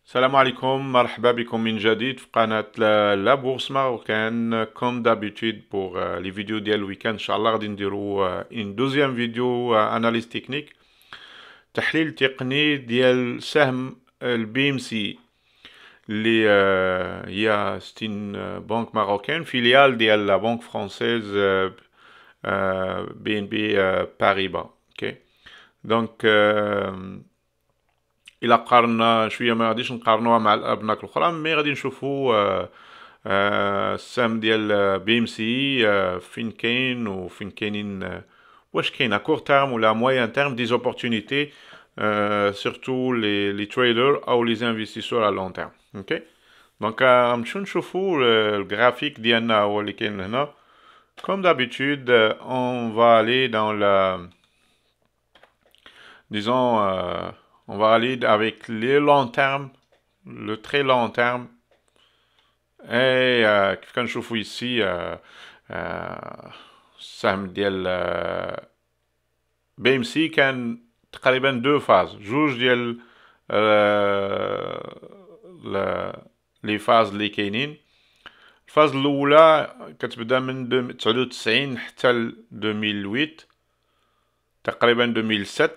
السلام عليكم مرحبا بكم من جديد في قناة لا بورس ماروكان كوم دابيتود بور لي فيديو ديال الويكاند ان شاء الله غادي نديرو ان دوزيام فيديو اناليز تكنيك تحليل تقني ديال سهم البي ام سي اللي هي ستين بنك ماروكان فيليال ديال لا بنك فرونسيز بي ان بي باريبا اوكي دونك الا قارنا شويه ما غاديش نقارنوها مع الابناك الاخرى مي غادي نشوفوا السهم ديال بي ام سي فين كاين وفين كاينين واش كاين ا كور تيرم ولا موين تيرم دي زوبورتونيتي سورتو لي تريدر او لي انفستيسور ا لون تيرم اوكي دونك نمشيو نشوفوا الجرافيك ديالنا هو اللي كاين هنا comme d'habitude on va aller dans la disons on va aller avec les long terme, le très long terme. Et كيف كنشوفوا ici السهم ديال بي ام سي كان تقريبا دو فاز جوج ديال لي فاز اللي كاينين. الفاز الاولى كتبدا من 99 حتى ل 2008 تقريبا 2007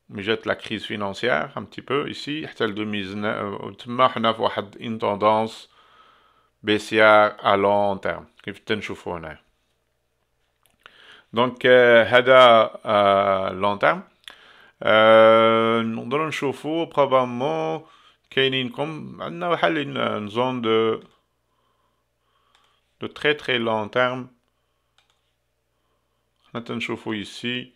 مي جات لا كريز فينانسيير un petit peu ici حتى ل 2019 تما حنا في واحد ان توندونس بيسيار ا لون تيرم كيف تنشوفوا هنا. دونك هذا لون تيرم نقدروا نشوفوا بروبابمون كاينينكم عندنا بحال ان زون دو تري تري لون تيرم. حنا تنشوفوا ici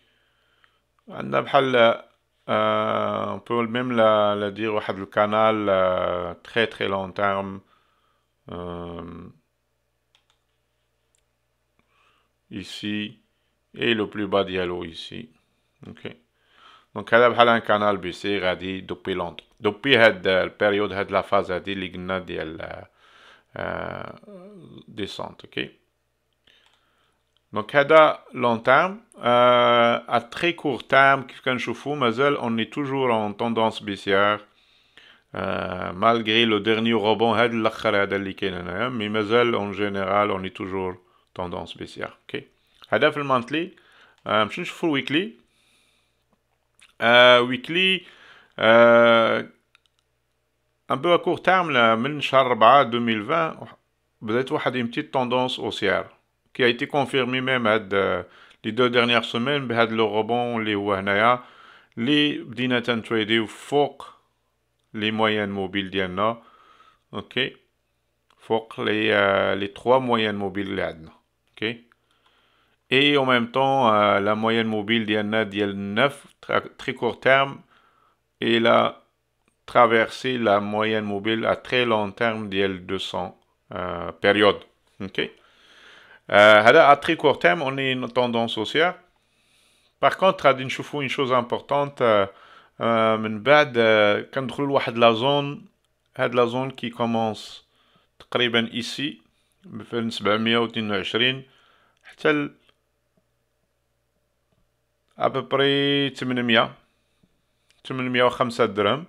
عندنا بحال on peut même la dire واحد الكانال très très long terme ici et le plus bas ديالو ici. ok donc هذا بحال ان كانال بيسي غادي دوبي لونط دوبي هاد البيريود هاد لا فاز هادي اللي قلنا ديال ديسونت. اوكي دونك هذا لون تيرم ا تري كور تيرم كيف كنشوفوا مازال اون اي توجور اون توندونس بيسيار malgré le dernier rebond هذا الاخر هذا اللي كاين هنايا مي مازال اون جينيرال اون اي توجور توندونس بيسيار. اوكي هذا في المانثلي. نمشيو نشوفوا الويكلي. ويكلي ان بو ا كور تيرم من شهر 4 2020 بدات واحد une petite tendance haussière qui a été confirmé même les 2 dernières semaines بهذا لو rebond اللي هو هنايا اللي بدينا تنتريديو فوق لي موين موبيل ديالنا. اوكي فوق لي 3 موين موبيل اللي عندنا. اوكي et en même temps la moyenne mobile ديالنا ديال 9 très court terme et la traverser la moyenne mobile à très long terme ديال 200 période. ok هذا à très court terme on est une tendance haussière. par contre غادي نشوفوا une chose importante من بعد كندخلوا لواحد لا زون. هاد لا زون كي كومونس تقريبا ici ب 722 حتى ل à peu près 805 درهم.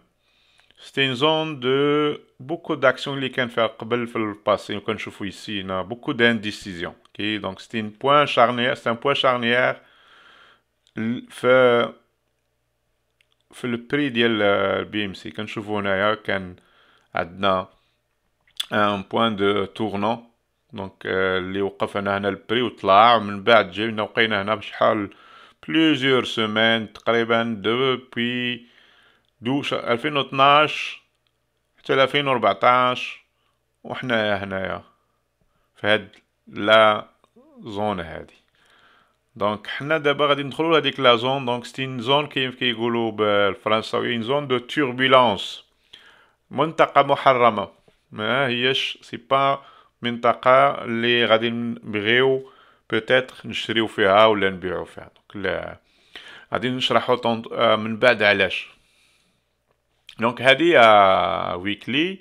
C'est une zone de beaucoup d'actions اللي كان فيها قبل في الباسي وكنشوفوا ici هنا beaucoup d'indécision. ok donc c'est un point charnière, c'est un point charnière في البري ديال البي ام سي. كنشوفوا هنايا كان عندنا ان بوين دو تورنون دونك اللي وقف هنا البري وطلع ومن بعد جينا وقينا هنا بشحال بليزيور سيمين تقريبا دوبوي 2012 حتى 2014 وحنا هنايا في هاد لا زون هادي. دونك حنا دابا غادي ندخلو لهاديك لا زون. دونك ستين زون كيف كيقولوا بالفرنساويين زون دو توربولانس منطقة محرمة ما هيش سي با منطقة اللي غادي نبغيو بوتيتر نشريو فيها ولا نبيعو فيها. دونك لا غادي نشرحو من بعد علاش. دونك هادي ويكلي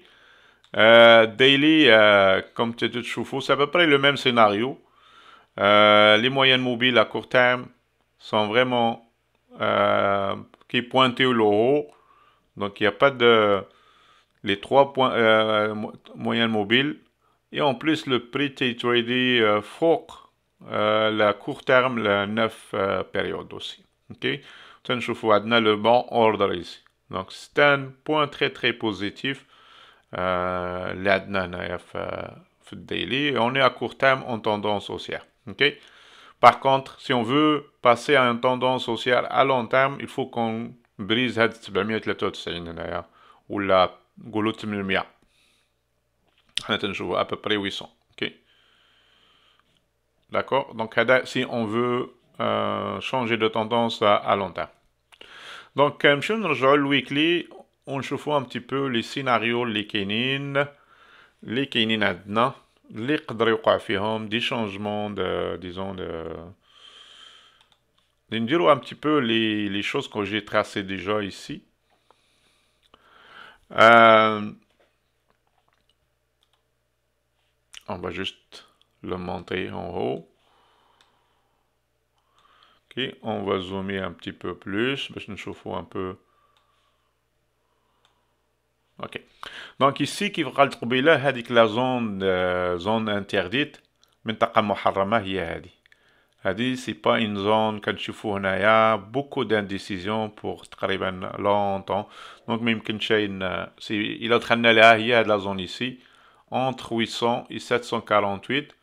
daily comme تشوفوا c'est à peu près le même scénario. Les moyennes mobiles à court terme sont vraiment qui pointent au haut. Donc il n'y a pas de les 3 points moyennes mobiles et en plus le prix تيتريدي فوق la court terme la 9 période aussi. Ok, تنشوفوا عندنا le bon ordre ici. Donc c'est un point très positif اللي عندنا هنايا في الديلي. On est à court terme en tendance haussière. Ok. Par contre, si on veut passer à une tendance haussière à long terme, il faut qu'on brise هاد 793 هنايا ولا نقولوا 800. حنا تنشوفوا à peu près 800. Ok. D'accord. Donc si on veut changer de tendance à long terme. Donc نمشيو نرجعوا للويكلي ونشوفوا un petit peu les scénarios اللي كاينين عندنا اللي يقدر يوقع فيهم دي changements de disons de نديروا un petit peu les choses que j'ai tracées déjà ici. On va juste le monter en haut. Ok, on va zoomer un petit peu plus, باش نشوفوا un peu. Ok. Donc ici كيف قالت قبيله هذيك لا زون انترديت منطقة محرمة هي هذه سي با une zone كنشوفوا هنايا beaucoup d'indécision pour تقريبا longtemps. Donc ما يمكنش إلا دخلنا لها هي هاد لا زون ici entre 800 et 748.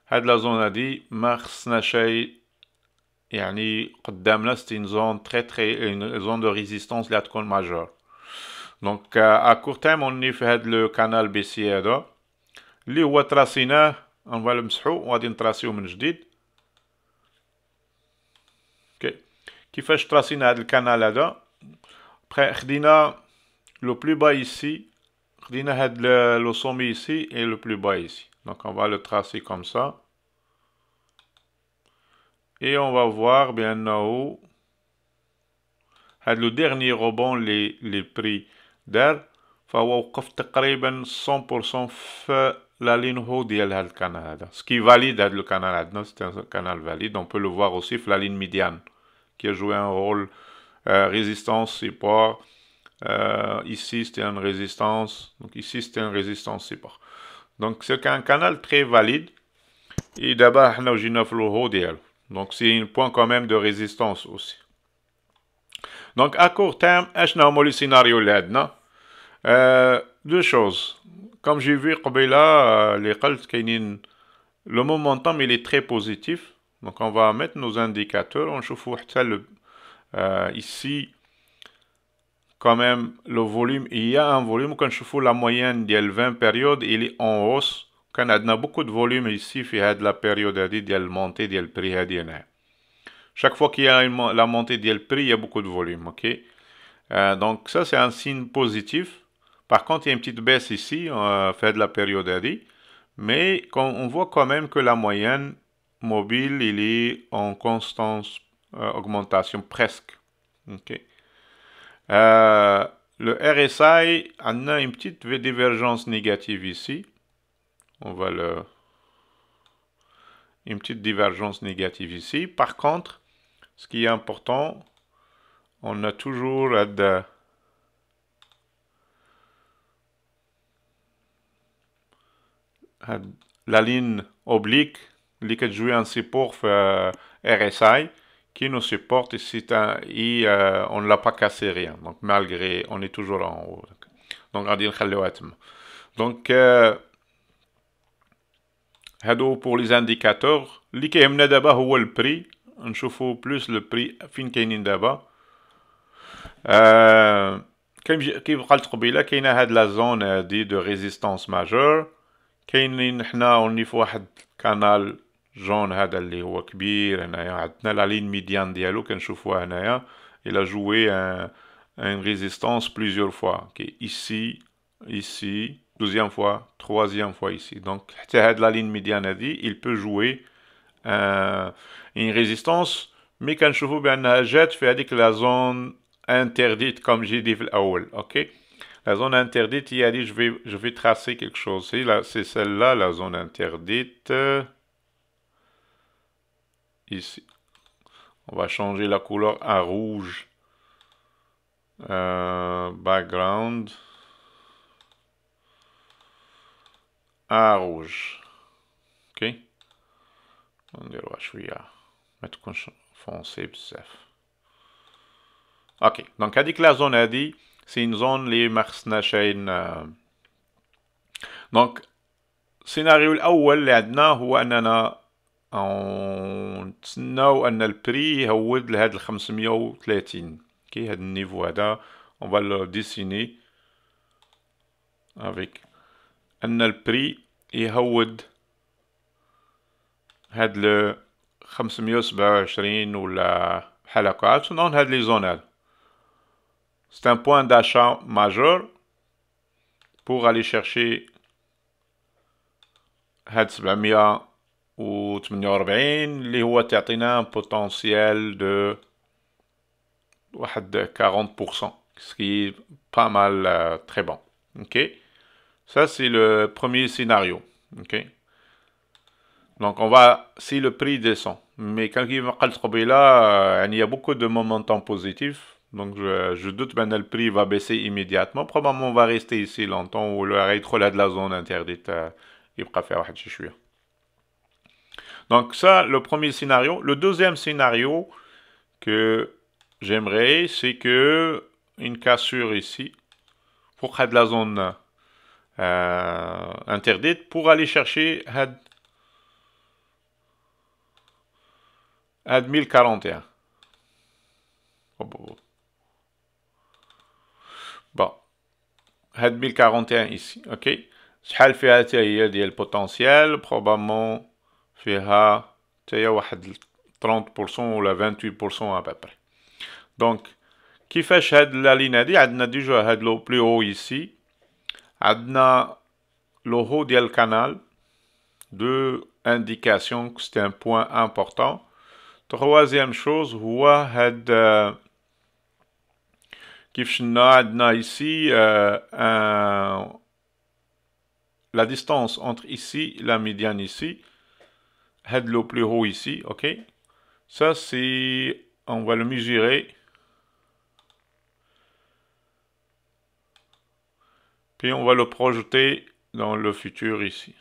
هاد لا زون هادي ما خصنا شيء يعني قدامنا سي une zone une zone de résistance اللي تكون majeure. Donc à court terme on est في هاد le canal baissier هذا اللي هو تراسيناه on va le نمسحو وغادي نتراسيو من جديد. اوكي كيفاش تراسينا هاد الكانال هذا خدينا le plus bas ici خدينا هاد le sommet ici et le plus bas ici. Donc on va le tracer comme ça. Et on va voir bien en haut le dernier rebond les prix دار فهو وقف تقريبا 100% في la ligne haut ديال هذا الكانال هذا. Ce qui valide هذا le canal هذا, c'est un canal valide. On peut le voir aussi في la ligne médiane qui a joué un rôle résistance support. Ici c'était une résistance. Donc ici c'était une résistance support. Donc c'est un canal très valide. Et d'abord احنا وجينا في le haut ديالو. Donc c'est un point quand même de résistance aussi. Donc à court terme, اشنا هما لي سيناريو اللي عندنا. Deux choses. Comme j'ai vu les قلت كاينين le momentum il est très positif. Donc on va mettre nos indicateurs. On chauffe ici quand même le volume. Il y a un volume. Quand je fais la moyenne de 20 périodes, il est en hausse. Quand on a beaucoup de volume ici, il y a de la période de la montée du prix. Chaque fois qu'il y a la montée du prix, il y a beaucoup de volume. Ok. Donc ça c'est un signe positif. Par contre, il y a une petite baisse ici, fait de la période ADI, mais on voit quand même que la moyenne mobile, il est en constante augmentation presque. Okay. Le RSI, on a une petite divergence négative ici. On va une petite divergence négative ici. Par contre, ce qui est important, on a toujours la ligne oblique qui joue un support RSI qui nous supporte ici et on ne l'a pas cassé rien. Donc malgré, on est toujours en haut. Donc on va dire donc pour les indicateurs, اللي كيهمنا دابا هو البري. نشوفوا plus le prix فين كاينين دابا. كيف قلت قبيله كاينه هاد لا زون هادي دو ريزيستانس ماجور. كاينين حنا اوني في واحد كانال جون هذا اللي هو كبير هنايا عندنا لا لين ميديان ديالو كنشوفوها هنايا. Il a joué une résistance plusieurs fois. Okay. Ici, deuxième fois, troisième fois ici. Donc, la ligne médiane a dit, il peut jouer une résistance, mais quand je vous bien jet, fait dire que la zone interdite, comme j'ai dit, ok? La zone interdite, il a dit, je vais tracer quelque chose. C'est celle-là, la zone interdite. Ici. On va changer la couleur à rouge. Background. rouge. Ok. نديروها شوية ما تكونش foncé بزاف. اوكي دونك هذيك لا زون هادي سي une زون اللي ما خصناشين. دونك السيناريو الاول اللي عندنا هو اننا نتسناو ان البري يهود لهاد ال 530. اوكي هاد النيفو هذا on va le dessiner avec ان البري يهود هاد ل 527 ولا بحال هكا. تنون هاد لي زون هاد c'est un point d'achat majeur pour aller chercher هاد 748 اللي هو تعطينا بوتنسيال دو واحد 40%, ce qui est pas mal, très bon. Ok, ça c'est le premier scénario. Ok, donc on va, si le prix descend, mais quand il va là, il y a beaucoup de momentum positif, donc je doute que le prix va baisser immédiatement. Probablement on va rester ici longtemps ou le rétro là de la zone interdite, il va faire واحد شوية. Donc ça, le premier scénario. Le deuxième scénario que j'aimerais, c'est que une cassure ici pour de la zone interdite pour aller chercher had 1041. Bon, had 1041 ici, ok. شحال فيها حتى هي ديال البوتنسيال probablement فيها حتى هي واحد 30% ولا 28% à peu près. Donc كيفاش هاد لا لين هادي عندنا ديجا هاد لو بلو هو ici, عندنا le haut ديال الكانال, deux indications que c'est un point important. Troisième chose هو هاد كيف شفنا عندنا ici la distance entre ici la médiane ici, had le plus haut ici, ok. Ça c'est, on va le mesurer. Puis on va le projeter dans le futur ici.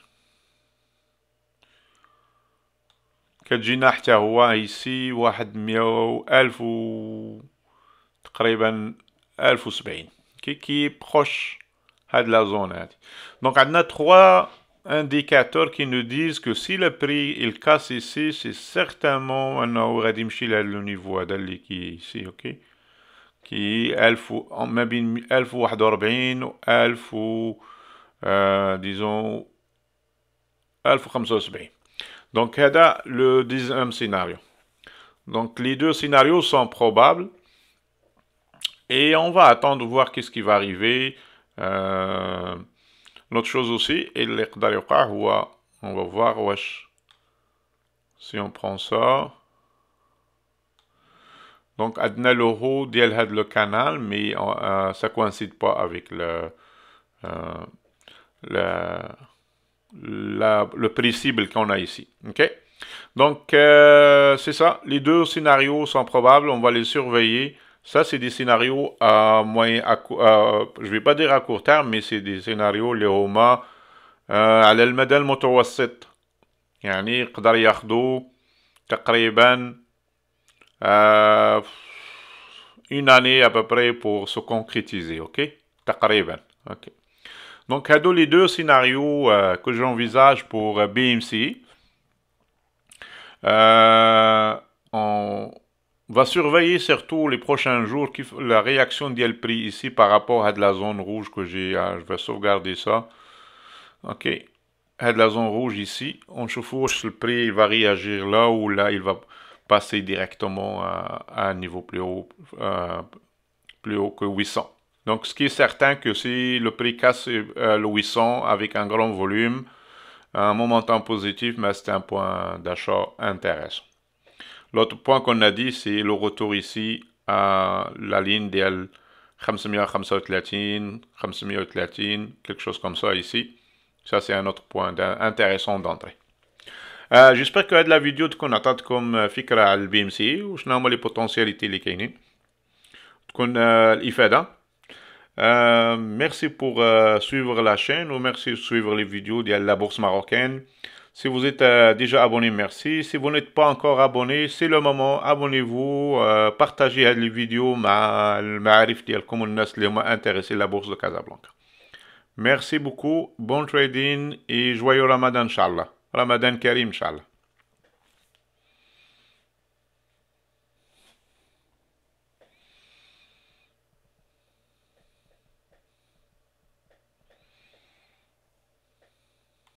كتجينا حتى هو ici واحد 100,000 و تقريبا 1070 كي بروش هاد la zone هادي. Donc on a trois indicateurs qui nous disent que si le prix il casse ici, c'est certainement انه غادي يمشي لهاد le niveau هذا اللي كي ici, ok, كي 1000 ما بين 1041 و 1000 disons 1075. Donc هذا le deuxième scénario. Donc les deux scénarios sont probables et on va attendre voir qu'est-ce qui va arriver. L'autre chose aussi, اللي يقدر يوقع هو, on va voir واش si on prend ça. Donc عندنا le haut ديال هاد le canal, mais ça coïncide pas avec le prix cible qu'on a ici. Ok, donc c'est ça, les deux scénarios sont probables, on va les surveiller. Ça c'est des scénarios à moyen, je vais pas dire à court terme, mais c'est des scénarios اللي هما على المدى المتوسط, يعني يقدر ياخدو تقريبا une année à peu près pour se concrétiser, ok, تقريبا, ok. Donc, هادو les deux scénarios que j'envisage pour BMC. On va surveiller surtout les prochains jours la réaction du prix ici par rapport à de la zone rouge que j'ai. Je vais sauvegarder ça. Ok. À de la zone rouge ici. On chauffe le prix, il va réagir là ou là, il va passer directement à un niveau plus haut que 800. Donc, ce qui est certain que si le prix casse le 800 avec un grand volume, un momentum positif, mais c'est un point d'achat intéressant. L'autre point qu'on a dit, c'est le retour ici à la ligne des 535, 530, quelque chose comme ça ici. Ça, c'est un autre point intéressant d'entrée. J'espère que la vidéo تكون عطاتكم فكرة على البي ام سي وشنو هما لي بوتنسياليتي اللي كاينين, تكون الإفادة. Merci pour suivre la chaîne ou merci de suivre les vidéos de la bourse marocaine. Si vous êtes déjà abonné, merci. Si vous n'êtes pas encore abonné, c'est le moment. Abonnez-vous, partagez les vidéos مع المعارف ديالكم والناس اللي هما intéressés la bourse de Casablanca. Merci beaucoup, bon trading et joyeux Ramadan, Inch'Allah. Ramadan Karim, Inch'Allah.